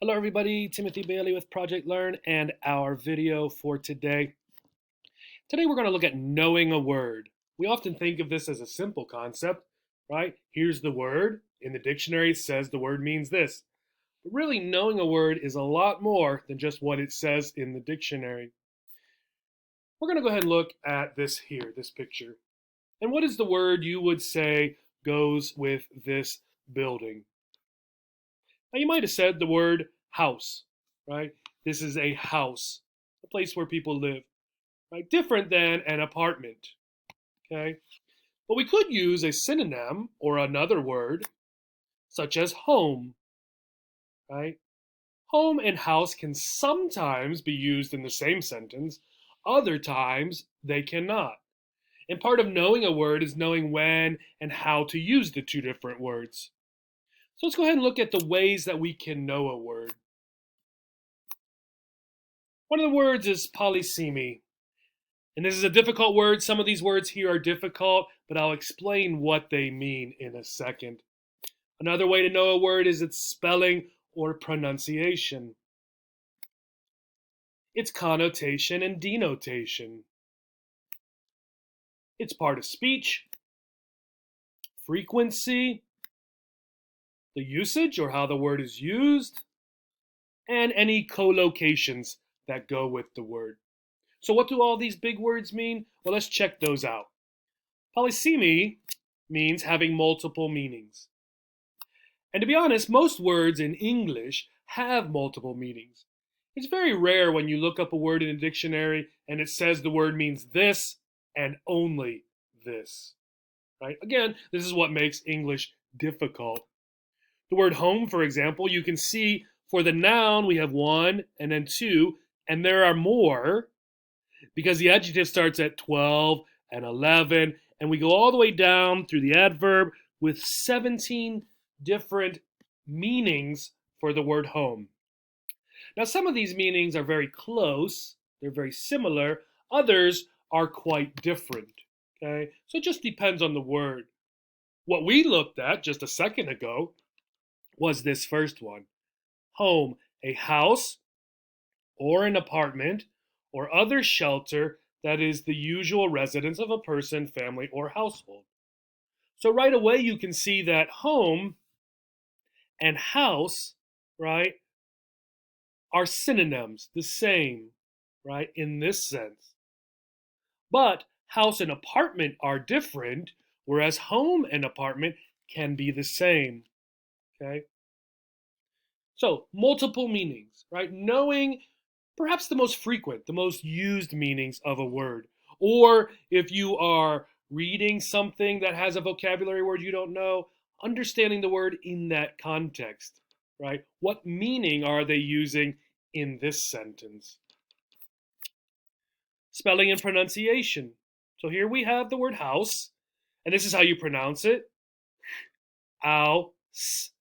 Hello everybody, Timothy Bailey with Project Learn and our video for today. Today we're going to look at knowing a word. We often think of this as a simple concept, right? Here's the word. In the dictionary it says the word means this. But really knowing a word is a lot more than just what it says in the dictionary. We're going to go ahead and look at this here, this picture. And what is the word you would say goes with this building? Now you might have said the word house, right? This is a house, a place where people live, right? Different than an apartment, okay? But we could use a synonym or another word, such as home, right? Home and house can sometimes be used in the same sentence. Other times they cannot. And part of knowing a word is knowing when and how to use the two different words. So let's go ahead and look at the ways that we can know a word. One of the words is polysemy. And this is a difficult word. Some of these words here are difficult, but I'll explain what they mean in a second. Another way to know a word is its spelling or pronunciation. Its connotation and denotation. Its part of speech, frequency, the usage or how the word is used, and any collocations that go with the word. So what do all these big words mean? Well, let's check those out. Polysemy means having multiple meanings. And to be honest, most words in English have multiple meanings. It's very rare when you look up a word in a dictionary and it says the word means this and only this, right? Again, this is what makes English difficult. The word home, for example, you can see for the noun we have one and then two, and there are more because the adjective starts at 12 and 11, and we go all the way down through the adverb with 17 different meanings for the word home. Now, some of these meanings are very close, they're very similar, others are quite different. Okay, so it just depends on the word. What we looked at just a second ago was this first one: home, a house or an apartment or other shelter that is the usual residence of a person, family, or household. So right away you can see that home and house, right, are synonyms, the same, right, in this sense. But house and apartment are different, whereas home and apartment can be the same, okay? So multiple meanings, right? Knowing perhaps the most frequent, the most used meanings of a word. Or if you are reading something that has a vocabulary word you don't know, understanding the word in that context, right? What meaning are they using in this sentence? Spelling and pronunciation. So here we have the word house, and this is how you pronounce it. House.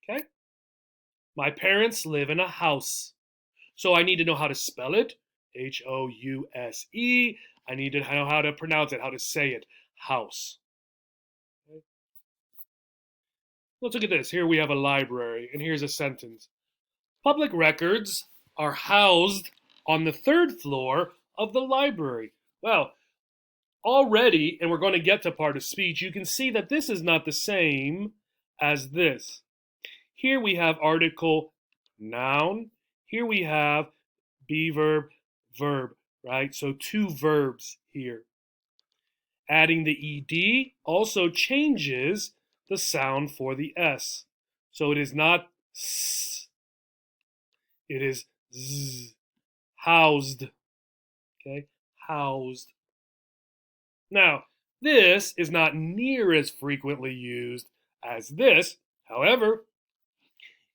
Okay? My parents live in a house. So I need to know how to spell it. House. I need to know how to pronounce it, how to say it. House. Okay? Let's look at this. Here we have a library, and here's a sentence. Public records are housed on the third floor of the library. Well, already, and we're going to get to part of speech, you can see that this is not the same as this. Here we have article noun. Here we have be verb, verb, right? So two verbs here. Adding the ed also changes the sound for the s. So it is not s, it is z. Housed. Okay? Housed. Now, this is not near as frequently used as this. However,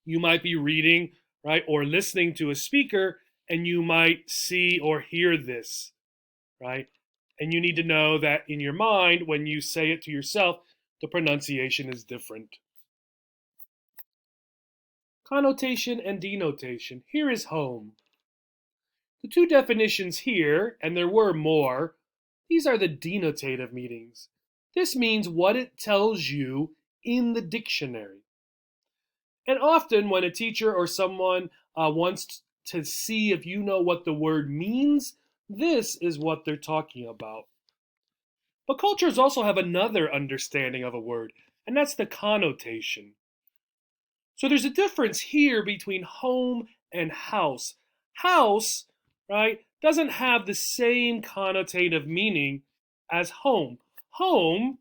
you might be reading, right, or listening to a speaker, and you might see or hear this, right? And you need to know that in your mind, when you say it to yourself, the pronunciation is different. Connotation and denotation. Here is home. The two definitions here, and there were more, these are the denotative meanings. This means what it tells you in the dictionary. And often when a teacher or someone wants to see if you know what the word means, this is what they're talking about. But cultures also have another understanding of a word, and that's the connotation. So there's a difference here between home and house. House, right, doesn't have the same connotative meaning as home. Home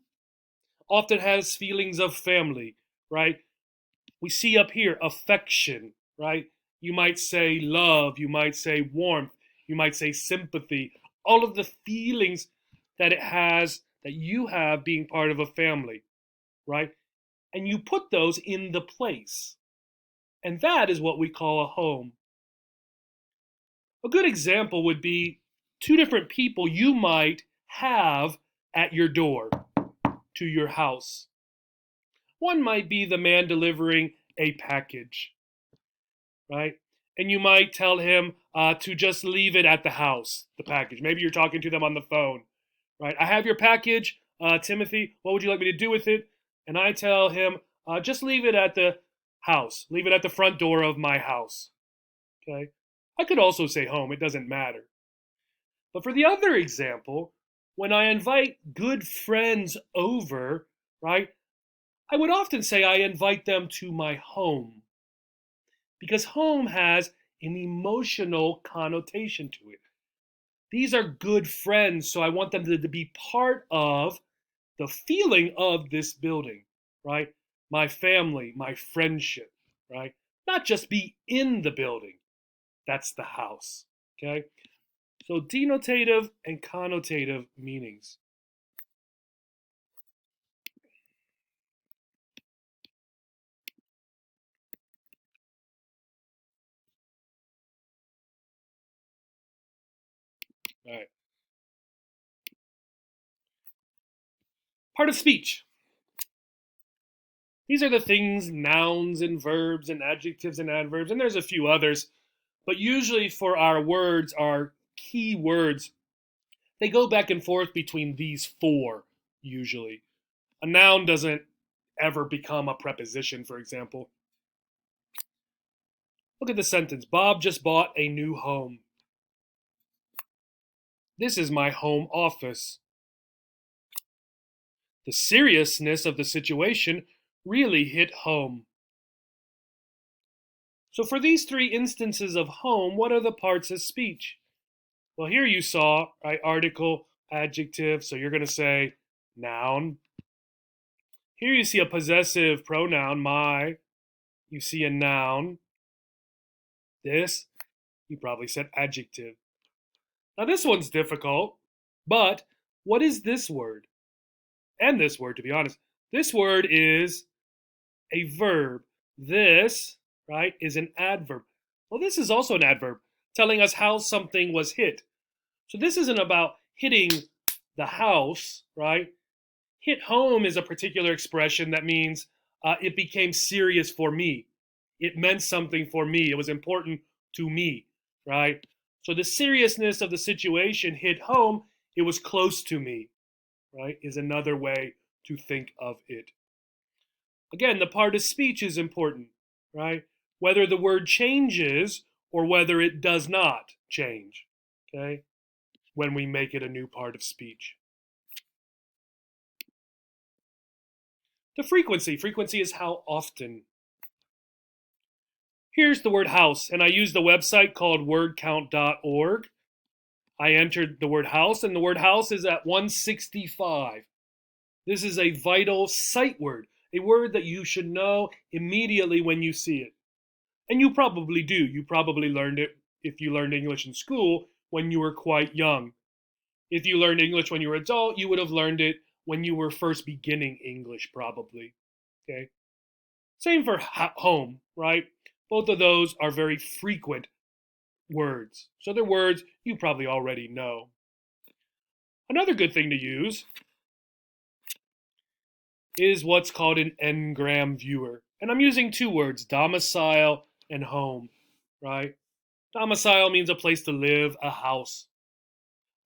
often has feelings of family, right? We see up here affection, right? You might say love, you might say warmth, you might say sympathy, all of the feelings that it has, that you have being part of a family, right? And you put those in the place. And that is what we call a home. A good example would be two different people you might have at your door to your house. One might be the man delivering a package, right? And you might tell him to just leave it at the house, the package. Maybe you're talking to them on the phone, right? I have your package, Timothy. What would you like me to do with it? And I tell him, just leave it at the house. Leave it at the front door of my house. Okay. I could also say home. It doesn't matter. But for the other example, when I invite good friends over, right, I would often say I invite them to my home because home has an emotional connotation to it. These are good friends, so I want them to be part of the feeling of this building, right? My family, my friendship, right? Not just be in the building. That's the house, okay? So denotative and connotative meanings. All right. Part of speech. These are the things, nouns and verbs and adjectives and adverbs, and there's a few others. But usually for our words, our key words, they go back and forth between these four, usually. A noun doesn't ever become a preposition, for example. Look at the sentence. Bob just bought a new home. This is my home office. The seriousness of the situation really hit home. So for these three instances of home, what are the parts of speech? Well, here you saw, right, article, adjective, so you're going to say noun. Here you see a possessive pronoun, my. You see a noun. This, you probably said adjective. Now this one's difficult, but what is this word? And this word, to be honest. This word is a verb. This, right, is an adverb. Well, this is also an adverb, telling us how something was hit. So this isn't about hitting the house, right? Hit home is a particular expression that means it became serious for me. It meant something for me. It was important to me, right? So the seriousness of the situation hit home. It was close to me, right? Is another way to think of it. Again, the part of speech is important, right? Whether the word changes or whether it does not change, okay? When we make it a new part of speech. The frequency. Frequency is how often. Here's the word house, and I used the website called wordcount.org. I entered the word house, and the word house is at 165. This is a vital sight word, a word that you should know immediately when you see it. And you probably do. You probably learned it if you learned English in school when you were quite young. If you learned English when you were adult, you would have learned it when you were first beginning English, probably. Okay. Same for home, right? Both of those are very frequent words. So they're words you probably already know. Another good thing to use is what's called an n-gram viewer. And I'm using two words, domicile and home, right? Domicile means a place to live, a house.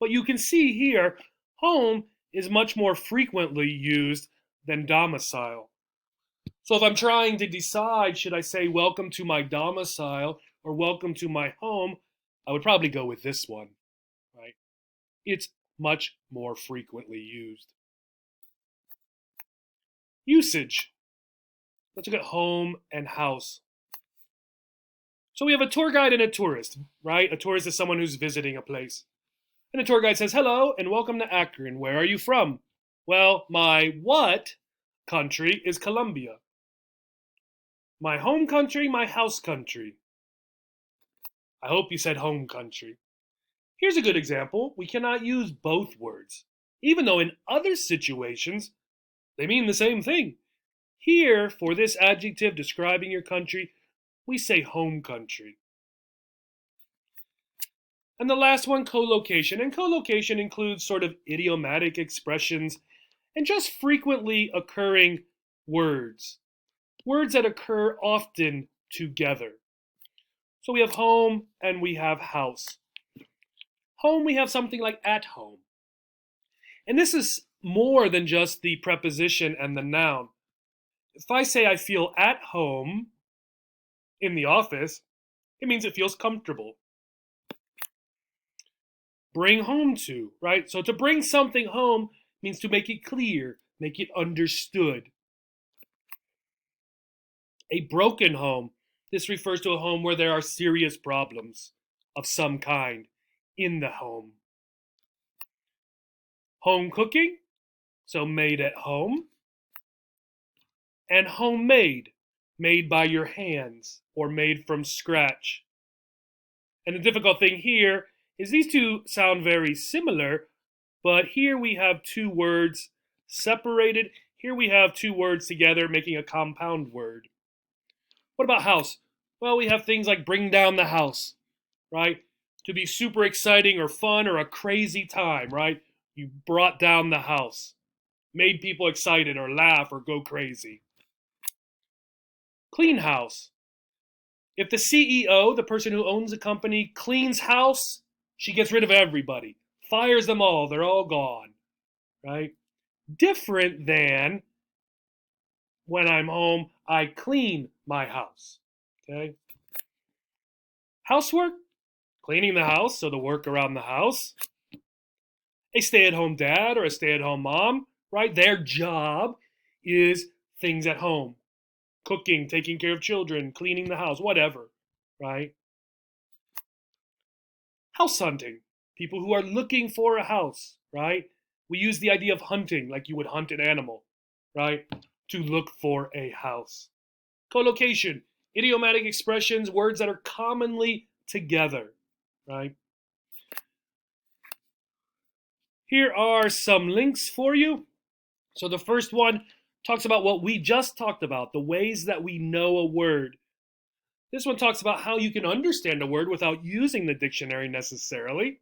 But you can see here, home is much more frequently used than domicile. So if I'm trying to decide, should I say welcome to my domicile or welcome to my home, I would probably go with this one, right? It's much more frequently used. Usage. Let's look at home and house. So we have a tour guide and a tourist, right? A tourist is someone who's visiting a place. And the tour guide says, hello and welcome to Akron. Where are you from? Well, my what country is Colombia. My home country, my house country. I hope you said home country. Here's a good example. We cannot use both words, even though in other situations they mean the same thing. Here, for this adjective describing your country, we say home country. And the last one, collocation. And collocation includes sort of idiomatic expressions and just frequently occurring words. Words that occur often together. So we have home and we have house. Home, we have something like at home. And this is more than just the preposition and the noun. If I say I feel at home in the office, it means it feels comfortable. Bring home to, right? So to bring something home means to make it clear, make it understood. A broken home, this refers to a home where there are serious problems of some kind in the home. Home cooking, so made at home. And homemade, made by your hands or made from scratch. And the difficult thing here is these two sound very similar, but here we have two words separated. Here we have two words together making a compound word. What about house? Well, we have things like bring down the house, right? To be super exciting or fun or a crazy time, right? You brought down the house, made people excited or laugh or go crazy. Clean house. If the CEO, the person who owns a company, cleans house, she gets rid of everybody, fires them all, they're all gone, right? Different than when I'm home, I clean my house, okay? Housework, cleaning the house, so the work around the house. A stay-at-home dad or a stay-at-home mom, right? Their job is things at home. Cooking, taking care of children, cleaning the house, whatever, right? House hunting, people who are looking for a house, right? We use the idea of hunting like you would hunt an animal, right? To look for a house. Collocation, idiomatic expressions, words that are commonly together, right? Here are some links for you. So the first one talks about what we just talked about, the ways that we know a word. This one talks about how you can understand a word without using the dictionary necessarily.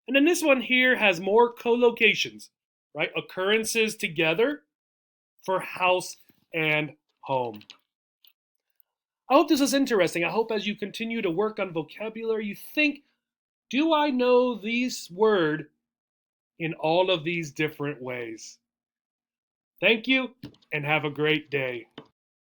And then this one here has more collocations, right? Occurrences together for house and home. I hope this is interesting. I hope as you continue to work on vocabulary, you think, do I know this word in all of these different ways? Thank you and have a great day.